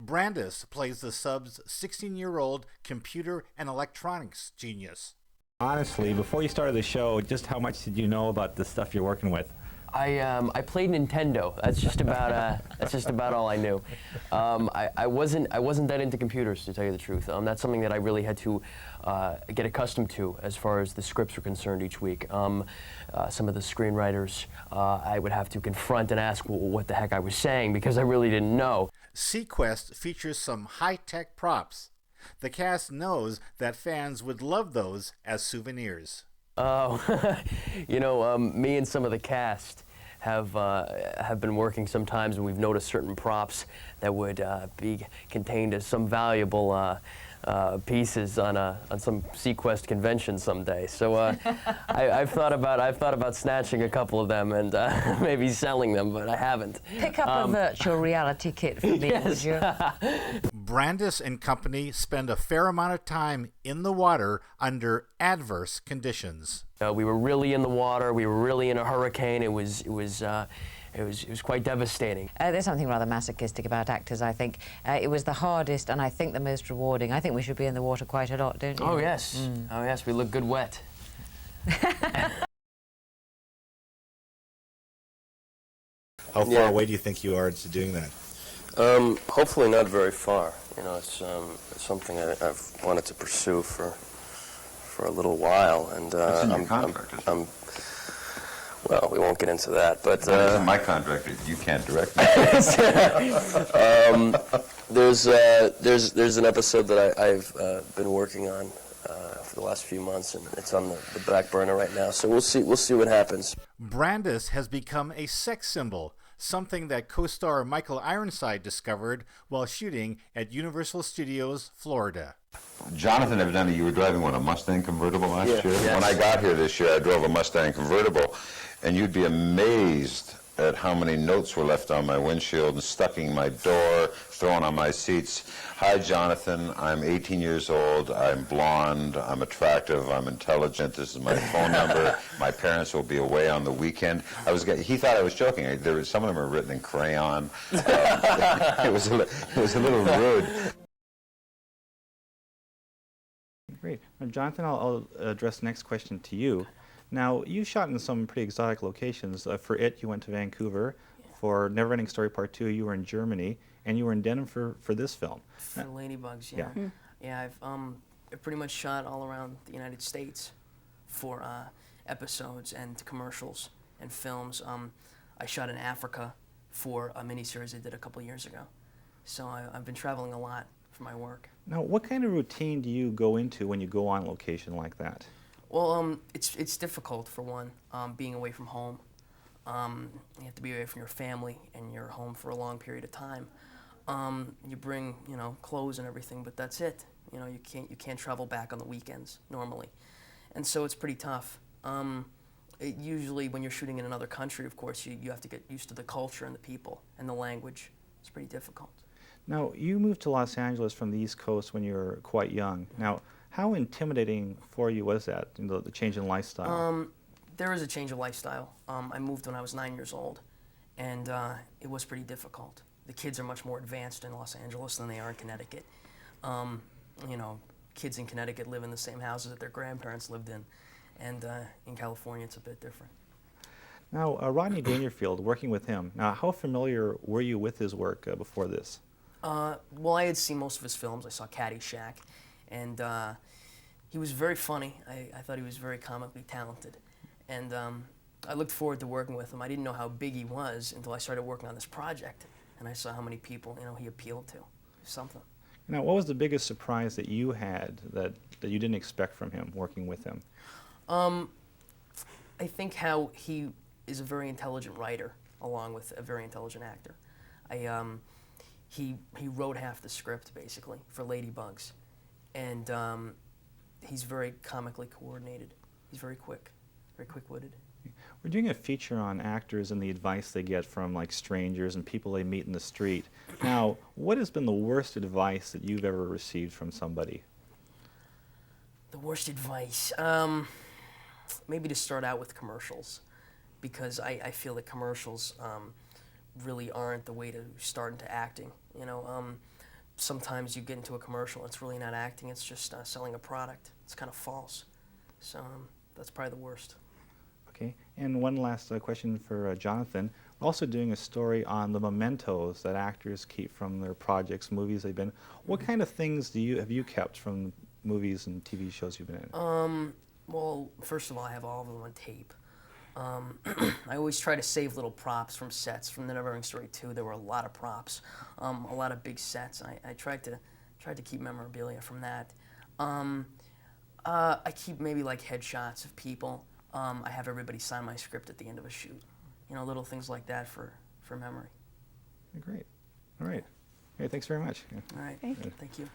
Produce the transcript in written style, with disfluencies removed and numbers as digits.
Brandis plays the sub's 16-year-old computer and electronics genius. Honestly, before you started the show, just how much did you know about the stuff you're working with? I played Nintendo. That's just about all I knew. I wasn't that into computers, to tell you the truth. That's something that I really had to get accustomed to as far as the scripts were concerned each week. Some of the screenwriters I would have to confront and ask what the heck I was saying because I really didn't know. SeaQuest features some high-tech props. The cast knows that fans would love those as souvenirs. Oh, me and some of the cast have been working sometimes, and we've noticed certain props that would be contained as some valuable pieces on some SeaQuest convention someday. So I've thought about snatching a couple of them and maybe selling them, but I haven't. Pick up a virtual reality kit for me, yes. would you? Brandis and company spend a fair amount of time in the water under adverse conditions. We were really in the water. We were really in a hurricane. It was quite devastating. There's something rather masochistic about actors, I think. It was the hardest and I think the most rewarding. I think we should be in the water quite a lot, don't you? Oh, yes. Oh, yes, we look good wet. How far away do you think you are to doing that? Hopefully not very far. It's something I've wanted to pursue for a little while, and It's in your contract, isn't it? Well, we won't get into that, but It's in my contract. You can't direct me. There's an episode that I've been working on for the last few months, and it's on the back burner right now. So we'll see what happens. Brandis has become a sex symbol, something that co-star Michael Ironside discovered while shooting at Universal Studios, Florida. Jonathan, evidently you were driving, a Mustang convertible last year? Yes. When I got here this year, I drove a Mustang convertible, and you'd be amazed at how many notes were left on my windshield and stuck in my door, thrown on my seats. Hi, Jonathan. I'm 18 years old. I'm blonde. I'm attractive. I'm intelligent. This is my phone number. My parents will be away on the weekend. He thought I was joking. Some of them are written in crayon. It was a little rude. Great. Now, Jonathan, I'll address the next question to you. Now, you shot in some pretty exotic locations. For It, you went to Vancouver. Yeah. For Neverending Story Part 2, you were in Germany. And you were in Denham for this film. For Ladybugs, yeah. Yeah, I've pretty much shot all around the United States for episodes and commercials and films. I shot in Africa for a miniseries I did a couple years ago. So I've been traveling a lot for my work. Now, what kind of routine do you go into when you go on location like that? Well, it's difficult, for one, being away from home. You have to be away from your family and you're home for a long period of time. You bring, clothes and everything, but that's it. You can't travel back on the weekends normally, and so it's pretty tough. Usually, when you're shooting in another country, of course, you have to get used to the culture and the people and the language. It's pretty difficult. Now, you moved to Los Angeles from the East Coast when you were quite young. Now, how intimidating for you was that, the change in lifestyle? There is a change of lifestyle. I moved when I was 9 years old, and it was pretty difficult. The kids are much more advanced in Los Angeles than they are in Connecticut. Kids in Connecticut live in the same houses that their grandparents lived in, and in California it's a bit different. Now, Rodney Dangerfield, working with him, now how familiar were you with his work before this? Well, I had seen most of his films. I saw Caddyshack, and he was very funny. I thought he was very comically talented, and I looked forward to working with him. I didn't know how big he was until I started working on this project, and I saw how many people he appealed to. Something. Now, what was the biggest surprise that you had that you didn't expect from him, working with him? I think how he is a very intelligent writer, along with a very intelligent actor. He wrote half the script, basically, for Ladybugs, and he's very comically coordinated. He's very quick-witted. We're doing a feature on actors and the advice they get from strangers and people they meet in the street. Now, what has been the worst advice that you've ever received from somebody? The worst advice? Maybe to start out with commercials, because I feel that commercials really aren't the way to start into acting. sometimes you get into a commercial, it's really not acting, it's just selling a product. It's kind of false. So that's probably the worst. Okay, and one last question for Jonathan. We're also doing a story on the mementos that actors keep from their projects, movies they've been. What kind of things have you kept from movies and TV shows you've been in? Well, first of all, I have all of them on tape. I always try to save little props from sets. From the Neverending Story 2, there were a lot of props, a lot of big sets. I tried to keep memorabilia from that. I keep maybe like headshots of people. I have everybody sign my script at the end of a shoot. You know, little things like that for memory. Great. All right. Okay, thanks very much. All right. Thank you. Thank you.